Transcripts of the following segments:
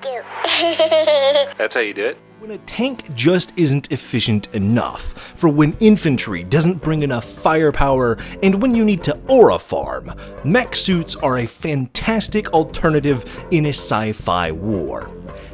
you. That's how you do it? When a tank just isn't efficient enough, for when infantry doesn't bring enough firepower, and when you need to aura farm, mech suits are a fantastic alternative in a sci-fi war.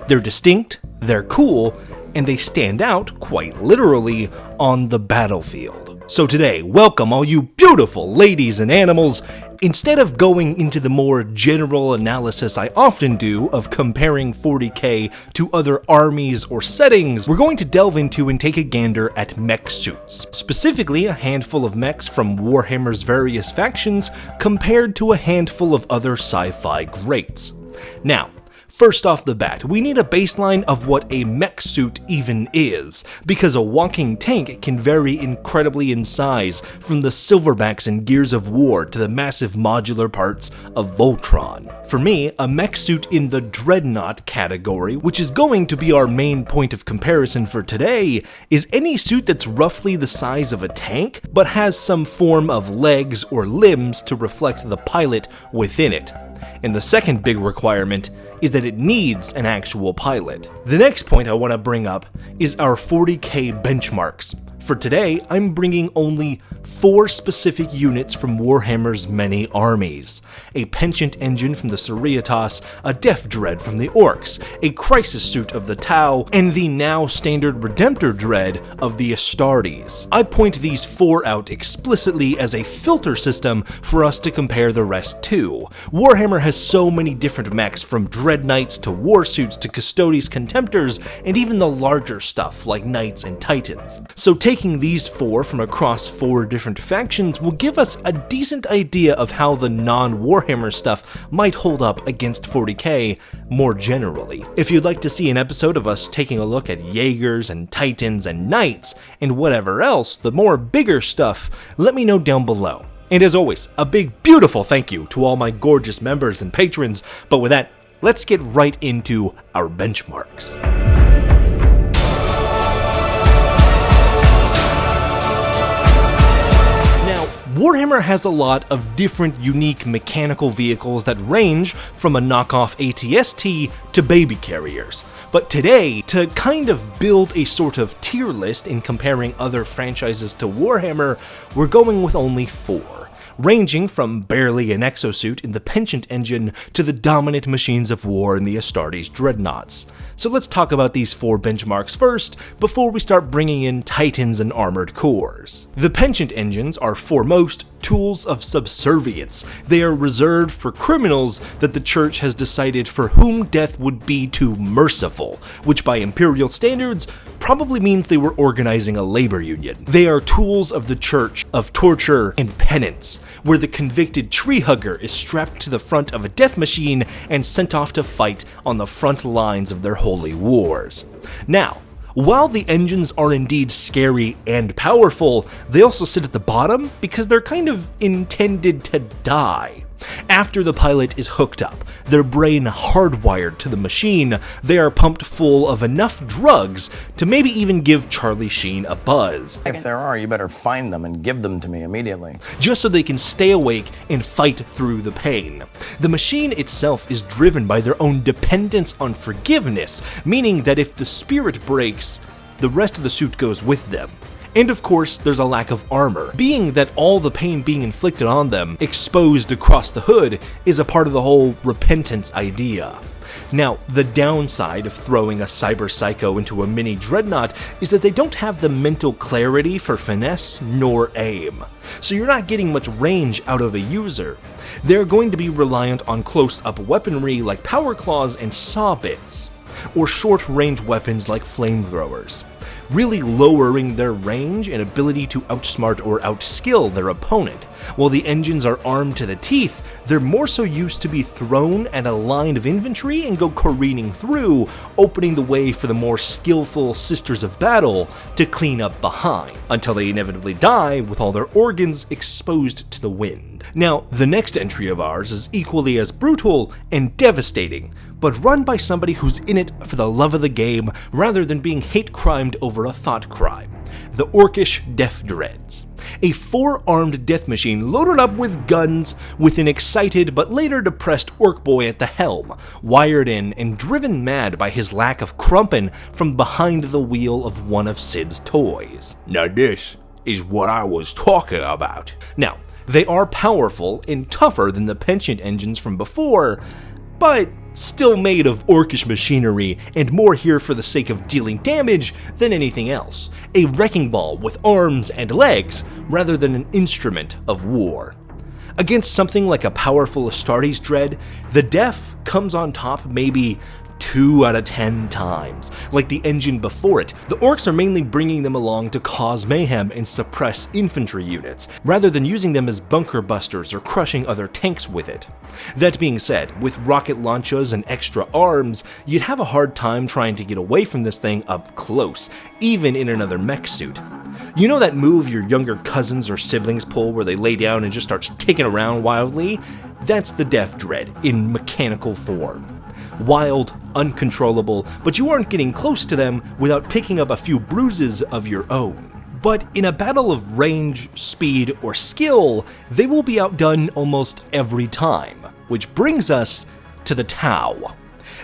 They're distinct, they're cool, and they stand out, quite literally, on the battlefield. So today, welcome all you beautiful ladies and animals. Instead of going into the more general analysis I often do of comparing 40k to other armies or settings, we're going to delve into and take a gander at mech suits. Specifically, a handful of mechs from Warhammer's various factions compared to a handful of other sci-fi greats. Now, first off the bat, we need a baseline of what a mech suit even is, because a walking tank can vary incredibly in size, from the Silverbacks in Gears of War to the massive modular parts of Voltron. For me, a mech suit in the Dreadnought category, which is going to be our main point of comparison for today, is any suit that's roughly the size of a tank, but has some form of legs or limbs to reflect the pilot within it. And the second big requirement is that it needs an actual pilot. The next point I want to bring up is our 40k benchmarks. For today, I'm bringing only 4 specific units from Warhammer's many armies. A Pent Engine from the Cerritos, a Deff Dread from the Orcs, a Crisis suit of the Tau, and the now standard Redemptor Dread of the Astartes. I point these 4 out explicitly as a filter system for us to compare the rest to. Warhammer has so many different mechs, from Dread Knights to War Suits to Custodes Contemptors, and even the larger stuff like Knights and Titans. So taking these 4 from across 4 different factions will give us a decent idea of how the non-Warhammer stuff might hold up against 40k more generally. If you'd like to see an episode of us taking a look at Jaegers and Titans and Knights and whatever else, the more bigger stuff, let me know down below. And as always, a big beautiful thank you to all my gorgeous members and patrons, but with that, let's get right into our benchmarks. Warhammer has a lot of different unique mechanical vehicles that range from a knockoff ATST to baby carriers. But today, to kind of build a sort of tier list in comparing other franchises to Warhammer, we're going with only 4. Ranging from barely an exosuit in the Pent Engine to the dominant machines of war in the Astartes Dreadnoughts. So let's talk about these 4 benchmarks first, before we start bringing in Titans and armored cores. The Pent Engines are foremost tools of subservience. They are reserved for criminals that the church has decided for whom death would be too merciful, which by imperial standards probably means they were organizing a labor union. They are tools of the church of torture and penance, where the convicted tree hugger is strapped to the front of a death machine and sent off to fight on the front lines of their holy wars. Now, while the engines are indeed scary and powerful, they also sit at the bottom because they're kind of intended to die. After the pilot is hooked up, their brain hardwired to the machine, they are pumped full of enough drugs to maybe even give Charlie Sheen a buzz. If there are, you better find them and give them to me immediately. Just so they can stay awake and fight through the pain. The machine itself is driven by their own dependence on forgiveness, meaning that if the spirit breaks, the rest of the suit goes with them. And of course, there's a lack of armor, being that all the pain being inflicted on them, exposed across the hood, is a part of the whole repentance idea. Now, the downside of throwing a cyber psycho into a mini dreadnought is that they don't have the mental clarity for finesse nor aim, so you're not getting much range out of a user. They're going to be reliant on close-up weaponry like power claws and saw bits, or short-range weapons like flamethrowers, really lowering their range and ability to outsmart or outskill their opponent. While the engines are armed to the teeth, they're more so used to be thrown at a line of infantry and go careening through, opening the way for the more skillful Sisters of Battle to clean up behind, until they inevitably die with all their organs exposed to the wind. Now, the next entry of ours is equally as brutal and devastating, but run by somebody who's in it for the love of the game rather than being hate-crimed over a thought crime. The Orcish Deff Dreads. A 4-armed death machine loaded up with guns, with an excited but later depressed orc boy at the helm, wired in and driven mad by his lack of crumpin' from behind the wheel of one of Sid's toys. Now this is what I was talking about. Now, they are powerful and tougher than the Pent engines from before, but still made of orcish machinery and more here for the sake of dealing damage than anything else. A wrecking ball with arms and legs rather than an instrument of war. Against something like a powerful Astartes Dread, the Deff comes on top maybe 2 out of 10 times. Like the engine before it, the orcs are mainly bringing them along to cause mayhem and suppress infantry units, rather than using them as bunker busters or crushing other tanks with it. That being said, with rocket launchers and extra arms, you'd have a hard time trying to get away from this thing up close, even in another mech suit. You know that move your younger cousins or siblings pull where they lay down and just start kicking around wildly? That's the Deff Dread in mechanical form. Wild, uncontrollable, but you aren't getting close to them without picking up a few bruises of your own. But in a battle of range, speed, or skill, they will be outdone almost every time, which brings us to the Tau.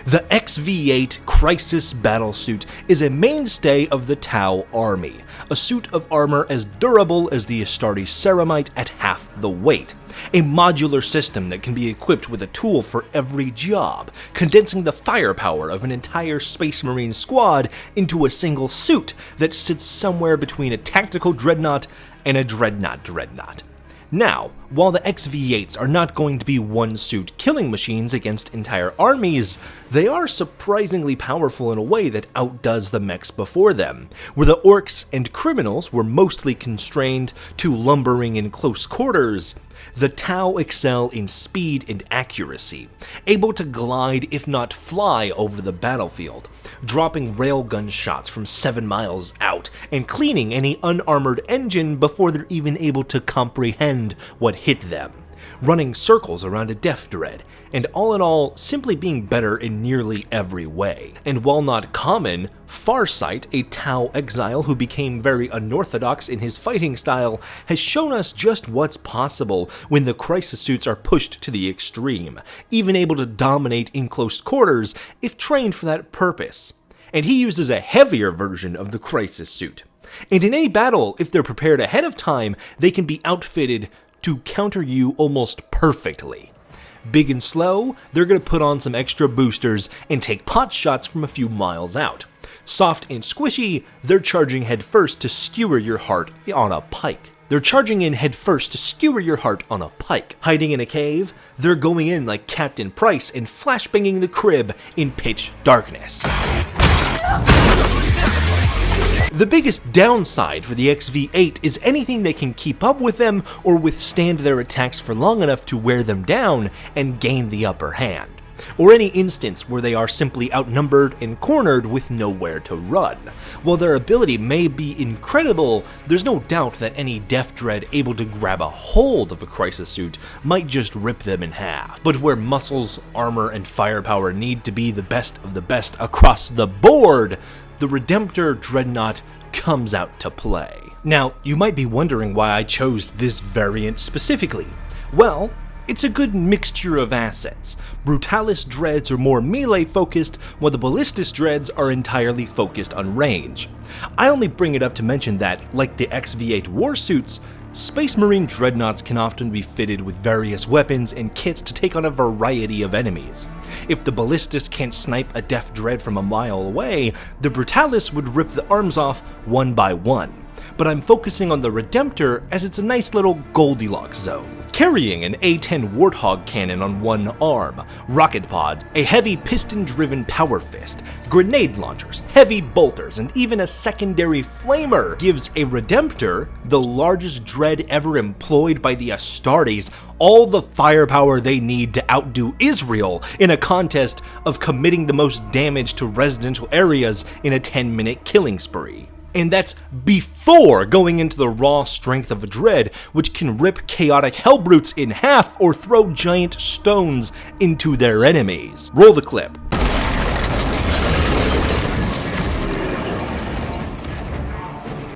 The XV8 Crisis battlesuit is a mainstay of the Tau army, a suit of armor as durable as the Astartes Ceramite at half the weight. A modular system that can be equipped with a tool for every job, condensing the firepower of an entire Space Marine squad into a single suit that sits somewhere between a tactical dreadnought and a dreadnought. Now, while the XV8s are not going to be one-suit killing machines against entire armies, they are surprisingly powerful in a way that outdoes the mechs before them, where the orcs and criminals were mostly constrained to lumbering in close quarters. The Tau excel in speed and accuracy, able to glide if not fly over the battlefield, dropping railgun shots from 7 miles out and cleaning any unarmored engine before they're even able to comprehend what hit them, running circles around a Deff Dread, and all in all, simply being better in nearly every way. And while not common, Farsight, a Tau exile who became very unorthodox in his fighting style, has shown us just what's possible when the Crisis suits are pushed to the extreme, even able to dominate in close quarters if trained for that purpose. And he uses a heavier version of the Crisis suit. And in any battle, if they're prepared ahead of time, they can be outfitted to counter you almost perfectly. Big and slow, they're going to put on some extra boosters and take pot shots from a few miles out. Soft and squishy, they're charging headfirst to skewer your heart on a pike. Hiding in a cave, they're going in like Captain Price and flashbanging the crib in pitch darkness. The biggest downside for the XV8 is anything that can keep up with them or withstand their attacks for long enough to wear them down and gain the upper hand, or any instance where they are simply outnumbered and cornered with nowhere to run. While their ability may be incredible, there's no doubt that any Deff Dread able to grab a hold of a Crisis suit might just rip them in half. But where muscles, armor, and firepower need to be the best of the best across the board, the Redemptor Dreadnought comes out to play. Now, you might be wondering why I chose this variant specifically. Well, it's a good mixture of assets. Brutalis Dreads are more melee focused, while the Ballistis Dreads are entirely focused on range. I only bring it up to mention that, like the XV8 warsuits, Space Marine Dreadnoughts can often be fitted with various weapons and kits to take on a variety of enemies. If the Ballistis can't snipe a Deff Dread from a mile away, the Brutalis would rip the arms off one by one. But I'm focusing on the Redemptor as it's a nice little Goldilocks zone. Carrying an A-10 Warthog cannon on one arm, rocket pods, a heavy piston-driven power fist, grenade launchers, heavy bolters, and even a secondary flamer gives a Redemptor, the largest dread ever employed by the Astartes, all the firepower they need to outdo Israel in a contest of committing the most damage to residential areas in a 10-minute killing spree. And that's before going into the raw strength of a Dread, which can rip chaotic Hellbrutes in half or throw giant stones into their enemies. Roll the clip.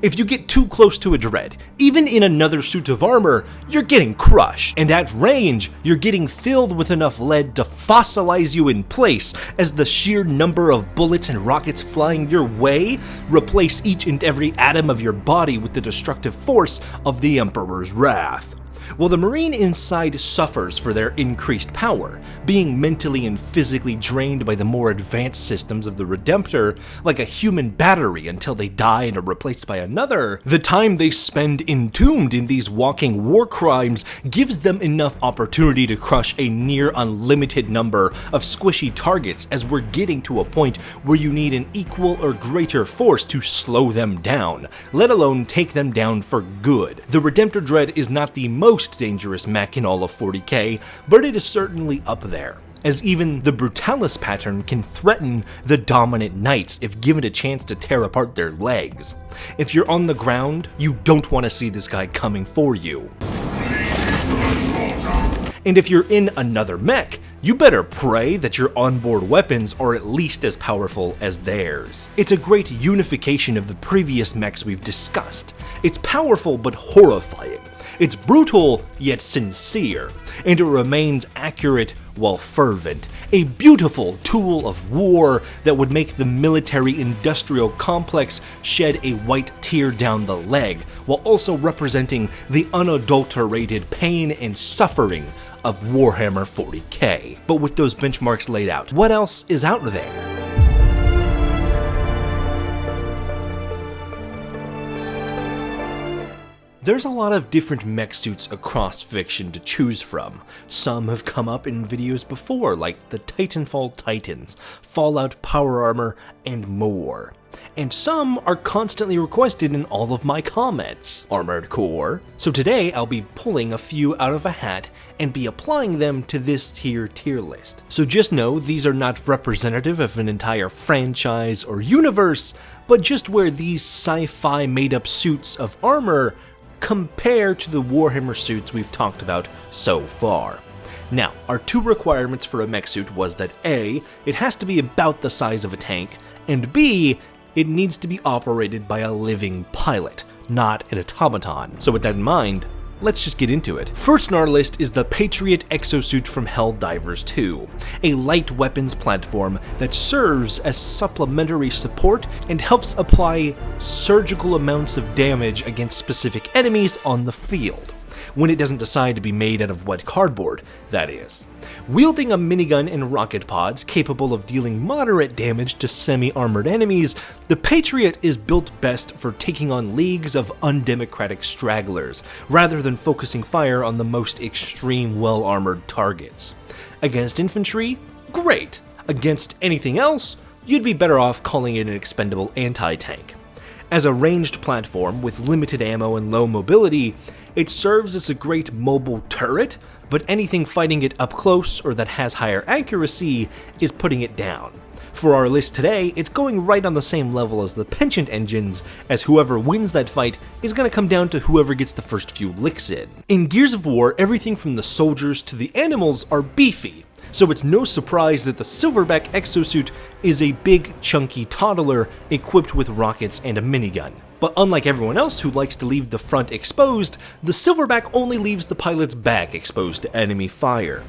If you get too close to a Dread, even in another suit of armor, you're getting crushed, and at range, you're getting filled with enough lead to fossilize you in place as the sheer number of bullets and rockets flying your way replace each and every atom of your body with the destructive force of the Emperor's wrath. While the Marine inside suffers for their increased power, being mentally and physically drained by the more advanced systems of the Redemptor, like a human battery until they die and are replaced by another, the time they spend entombed in these walking war crimes gives them enough opportunity to crush a near unlimited number of squishy targets, as we're getting to a point where you need an equal or greater force to slow them down, let alone take them down for good. The Redemptor Dread is not the most dangerous mech in all of 40k, but it is certainly up there, as even the Brutalis pattern can threaten the dominant knights if given a chance to tear apart their legs. If you're on the ground, you don't want to see this guy coming for you. And if you're in another mech, you better pray that your onboard weapons are at least as powerful as theirs. It's a great unification of the previous mechs we've discussed. It's powerful but horrifying. It's brutal yet sincere, and it remains accurate while fervent. A beautiful tool of war that would make the military-industrial complex shed a white tear down the leg, while also representing the unadulterated pain and suffering of Warhammer 40k. But with those benchmarks laid out, what else is out there? There's a lot of different mech suits across fiction to choose from. Some have come up in videos before, like the Titanfall Titans, Fallout Power Armor, and more. And some are constantly requested in all of my comments. Armored Core. So today I'll be pulling a few out of a hat and be applying them to this tier list. So just know these are not representative of an entire franchise or universe, but just where these sci-fi made up suits of armor compare to the Warhammer suits we've talked about so far. Now, our two requirements for a mech suit was that A, it has to be about the size of a tank, and B, it needs to be operated by a living pilot, not an automaton. So with that in mind, let's just get into it. First on our list is the Patriot exosuit from Helldivers 2, a light weapons platform that serves as supplementary support and helps apply surgical amounts of damage against specific enemies on the field, when it doesn't decide to be made out of wet cardboard, that is. Wielding a minigun and rocket pods capable of dealing moderate damage to semi-armored enemies, the Patriot is built best for taking on leagues of undemocratic stragglers, rather than focusing fire on the most extreme well-armored targets. Against infantry? Great! Against anything else? You'd be better off calling it an expendable anti-tank. As a ranged platform with limited ammo and low mobility, it serves as a great mobile turret, but anything fighting it up close or that has higher accuracy is putting it down. For our list today, it's going right on the same level as the Pent Engines, as whoever wins that fight is going to come down to whoever gets the first few licks in. In Gears of War, everything from the soldiers to the animals are beefy, so it's no surprise that the Silverback exosuit is a big, chunky toddler equipped with rockets and a minigun. But unlike everyone else who likes to leave the front exposed, the Silverback only leaves the pilot's back exposed to enemy fire.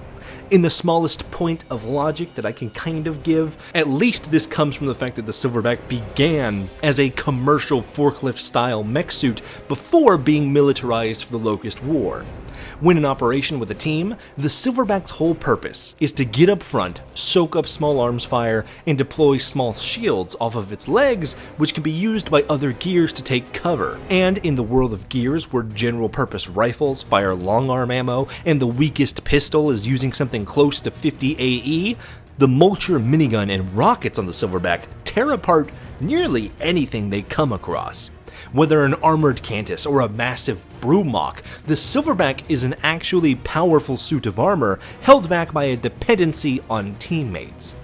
In the smallest point of logic that I can kind of give, at least this comes from the fact that the Silverback began as a commercial forklift-style mech suit before being militarized for the Locust War. When in operation with a team, the Silverback's whole purpose is to get up front, soak up small arms fire, and deploy small shields off of its legs, which can be used by other gears to take cover. And in the world of gears, where general purpose rifles fire long arm ammo, and the weakest pistol is using something close to 50 AE, the Mulcher minigun and rockets on the Silverback tear apart nearly anything they come across. Whether an armored Cantus or a massive Brumach, the Silverback is an actually powerful suit of armor held back by a dependency on teammates,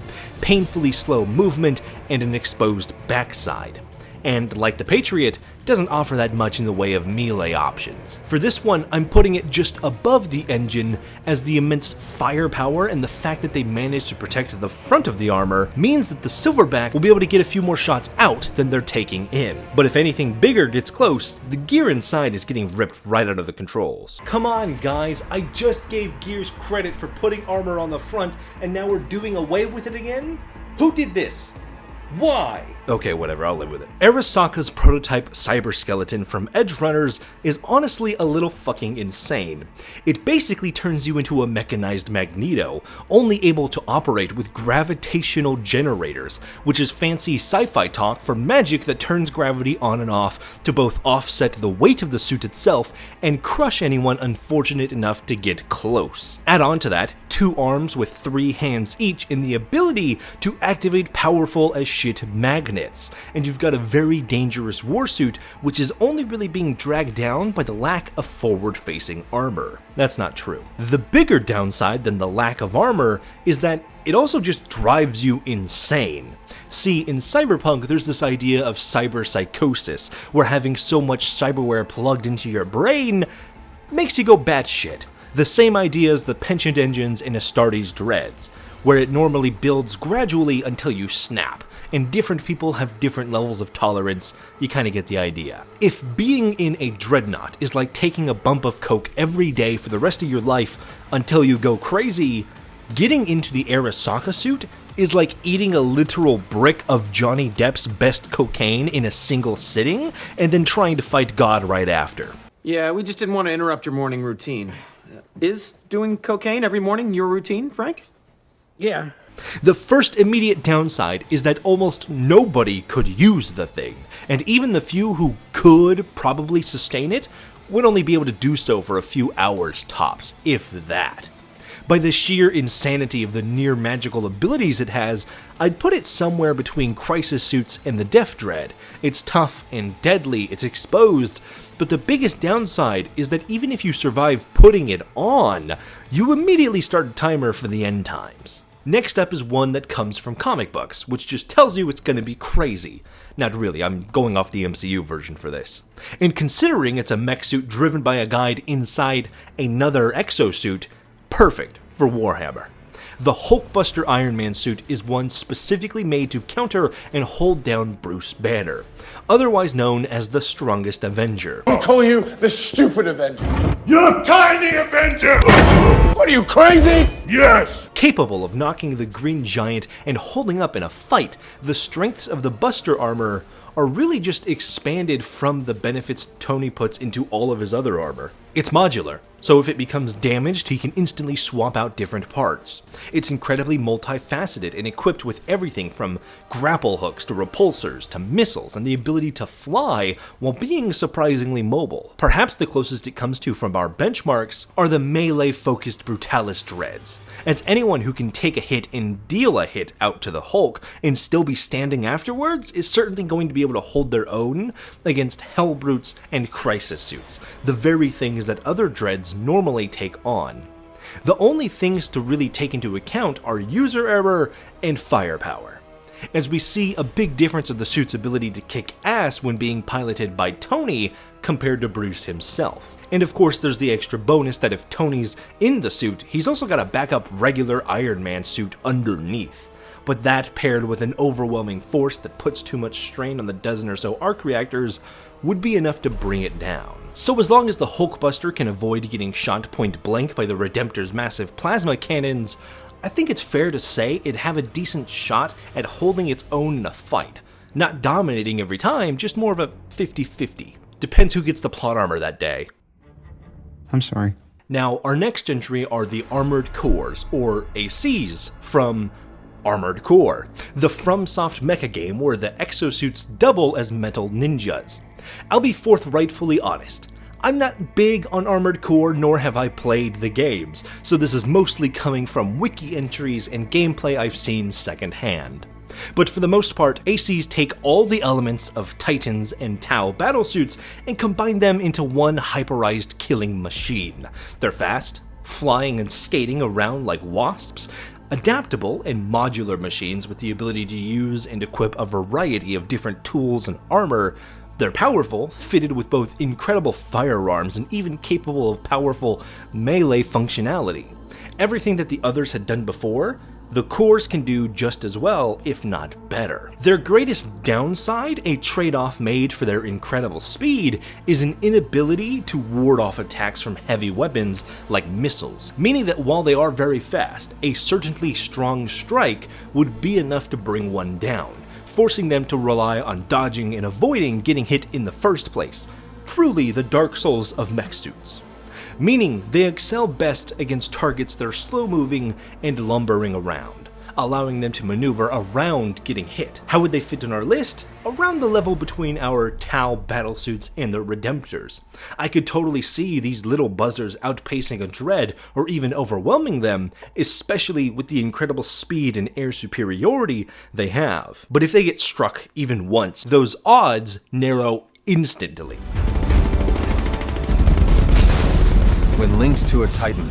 painfully slow movement, and an exposed backside. and like the Patriot, doesn't offer that much in the way of melee options. For this one, I'm putting it just above the engine, as the immense firepower and the fact that they managed to protect the front of the armor means that the Silverback will be able to get a few more shots out than they're taking in. But if anything bigger gets close, the gear inside is getting ripped right out of the controls. Come on guys, I just gave Gears credit for putting armor on the front, and now we're doing away with it again? Who did this? Why? Okay, whatever, I'll live with it. Arasaka's prototype cyber skeleton from Edge Runners is honestly a little fucking insane. It basically turns you into a mechanized Magneto, only able to operate with gravitational generators, which is fancy sci-fi talk for magic that turns gravity on and off to both offset the weight of the suit itself and crush anyone unfortunate enough to get close. Add on to that 2 arms with 3 hands each and the ability to activate powerful as shit magnets, and you've got a very dangerous warsuit which is only really being dragged down by the lack of forward-facing armor. That's not true. The bigger downside than the lack of armor is that it also just drives you insane. See, in Cyberpunk, there's this idea of cyber psychosis, where having so much cyberware plugged into your brain makes you go batshit. The same idea as the Pent Engines in Astartes Dreads, where it normally builds gradually until you snap, and different people have different levels of tolerance. You kinda get the idea. If being in a dreadnought is like taking a bump of coke every day for the rest of your life until you go crazy, getting into the Arasaka suit is like eating a literal brick of Johnny Depp's best cocaine in a single sitting, and then trying to fight God right after. Yeah, we just didn't want to interrupt your morning routine. Is doing cocaine every morning your routine, Frank? Yeah. The first immediate downside is that almost nobody could use the thing, and even the few who could probably sustain it would only be able to do so for a few hours tops, if that. By the sheer insanity of the near magical abilities it has, I'd put it somewhere between Crisis suits and the Deff Dread. It's tough and deadly, it's exposed, but the biggest downside is that even if you survive putting it on, you immediately start a timer for the end times. Next up is one that comes from comic books, which just tells you it's gonna be crazy. Not really, I'm going off the MCU version for this. And considering it's a mech suit driven by a guide inside another exosuit, perfect for Warhammer. The Hulkbuster Iron Man suit is one specifically made to counter and hold down Bruce Banner, otherwise known as the strongest Avenger. I'm calling you the stupid Avenger. You're Tiny Avenger! What are you, crazy? Yes! Capable of knocking the Green Giant and holding up in a fight, the strengths of the Buster armor are really just expanded from the benefits Tony puts into all of his other armor. It's modular, so if it becomes damaged, he can instantly swap out different parts. It's incredibly multifaceted and equipped with everything from grapple hooks to repulsors to missiles and the ability to fly while being surprisingly mobile. Perhaps the closest it comes to from our benchmarks are the melee-focused Brutalis Dreads, as anyone who can take a hit and deal a hit out to the Hulk and still be standing afterwards is certainly going to be able to hold their own against Hellbrutes and Crisis suits, the very things that other Dreads normally take on. The only things to really take into account are user error and firepower, as we see a big difference of the suit's ability to kick ass when being piloted by Tony compared to Bruce himself. And of course there's the extra bonus that if Tony's in the suit, he's also got a backup regular Iron Man suit underneath. But that paired with an overwhelming force that puts too much strain on the dozen or so arc reactors would be enough to bring it down. So as long as the Hulkbuster can avoid getting shot point blank by the Redemptor's massive plasma cannons, I think it's fair to say it'd have a decent shot at holding its own in a fight. Not dominating every time, just more of a 50-50. Depends who gets the plot armor that day. I'm sorry. Now, our next entry are the Armored Cores, or ACs, from Armored Core, the FromSoft mecha game where the exosuits double as metal ninjas. I'll be forthrightfully honest, I'm not big on Armored Core, nor have I played the games, so this is mostly coming from wiki entries and gameplay I've seen secondhand. But for the most part, ACs take all the elements of Titans and Tau battlesuits and combine them into one hyperized killing machine. They're fast, flying and skating around like wasps, Adaptable and modular machines with the ability to use and equip a variety of different tools and armor, they're powerful, fitted with both incredible firearms and even capable of powerful melee functionality. Everything that the others had done before, the cores can do just as well, if not better. Their greatest downside, a trade-off made for their incredible speed, is an inability to ward off attacks from heavy weapons like missiles, meaning that while they are very fast, a certainly strong strike would be enough to bring one down, forcing them to rely on dodging and avoiding getting hit in the first place. Truly the Dark Souls of mech suits. Meaning they excel best against targets that are slow-moving and lumbering around, allowing them to maneuver around getting hit. How would they fit in our list? Around the level between our Tau battlesuits and the Redemptors. I could totally see these little buzzers outpacing a Dread or even overwhelming them, especially with the incredible speed and air superiority they have. But if they get struck even once, those odds narrow instantly. When linked to a Titan,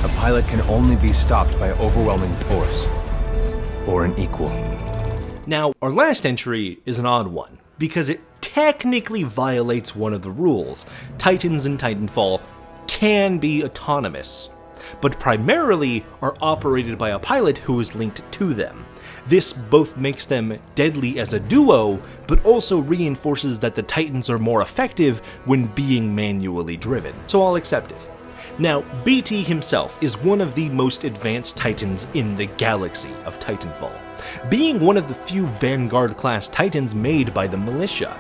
a pilot can only be stopped by overwhelming force, or an equal. Now, our last entry is an odd one, because it technically violates one of the rules. Titans in Titanfall can be autonomous, but primarily are operated by a pilot who is linked to them. This both makes them deadly as a duo, but also reinforces that the Titans are more effective when being manually driven, so I'll accept it. Now, BT himself is one of the most advanced Titans in the galaxy of Titanfall, being one of the few Vanguard-class Titans made by the militia.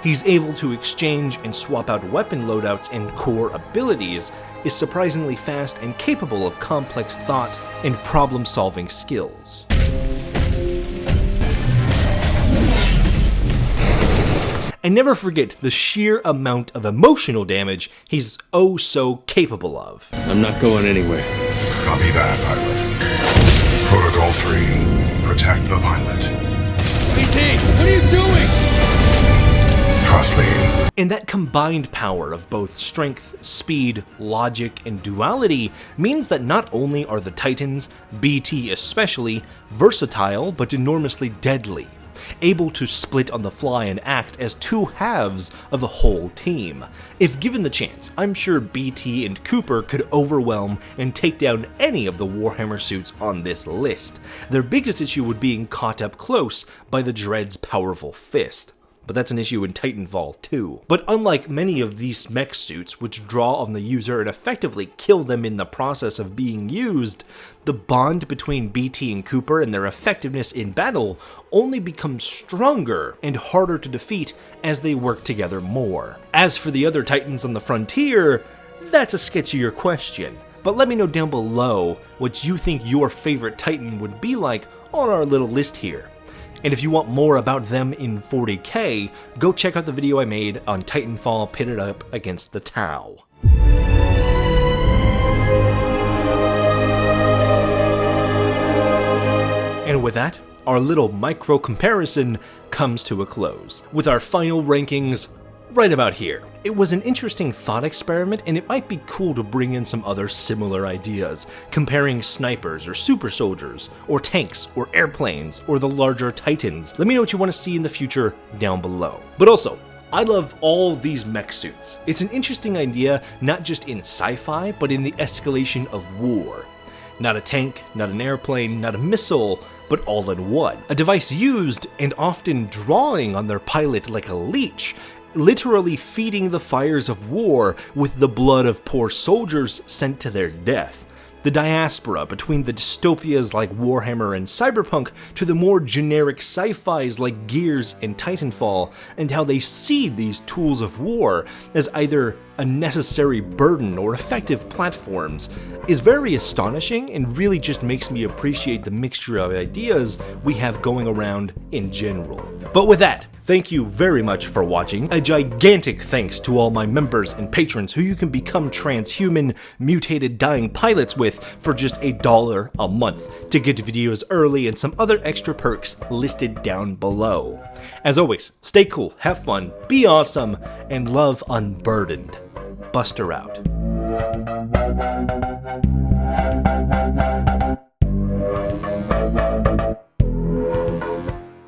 He's able to exchange and swap out weapon loadouts and core abilities, is surprisingly fast and capable of complex thought and problem-solving skills. And never forget the sheer amount of emotional damage he's oh so capable of. I'm not going anywhere. Copy that, pilot. Protocol 3. Protect the pilot. BT, what are you doing? Trust me. And that combined power of both strength, speed, logic, and duality means that not only are the Titans, BT especially, versatile but enormously deadly, able to split on the fly and act as two halves of a whole team. If given the chance, I'm sure BT and Cooper could overwhelm and take down any of the Warhammer suits on this list. Their biggest issue would be being caught up close by the Dread's powerful fist. But that's an issue in Titanfall too. But unlike many of these mech suits, which draw on the user and effectively kill them in the process of being used, the bond between BT and Cooper and their effectiveness in battle only becomes stronger and harder to defeat as they work together more. As for the other Titans on the frontier, that's a sketchier question. But let me know down below what you think your favorite Titan would be like on our little list here. And if you want more about them in 40K, go check out the video I made on Titanfall pitted up against the Tau. And with that, our little micro comparison comes to a close, with our final rankings right about here. It was an interesting thought experiment, and it might be cool to bring in some other similar ideas, comparing snipers or super soldiers, or tanks, or airplanes, or the larger Titans. Let me know what you want to see in the future down below. But also, I love all these mech suits. It's an interesting idea, not just in sci-fi, but in the escalation of war. Not a tank, not an airplane, not a missile, but all in one. A device used and often drawing on their pilot like a leech, literally feeding the fires of war with the blood of poor soldiers sent to their death. The diaspora between the dystopias like Warhammer and Cyberpunk to the more generic sci-fis like Gears and Titanfall, and how they see these tools of war as either a necessary burden or effective platforms, is very astonishing and really just makes me appreciate the mixture of ideas we have going around in general. But with that, thank you very much for watching. A gigantic thanks to all my members and patrons who you can become transhuman, mutated, dying pilots with for just $1 a month to get videos early and some other extra perks listed down below. As always, stay cool, have fun, be awesome, and love unburdened. Buster out.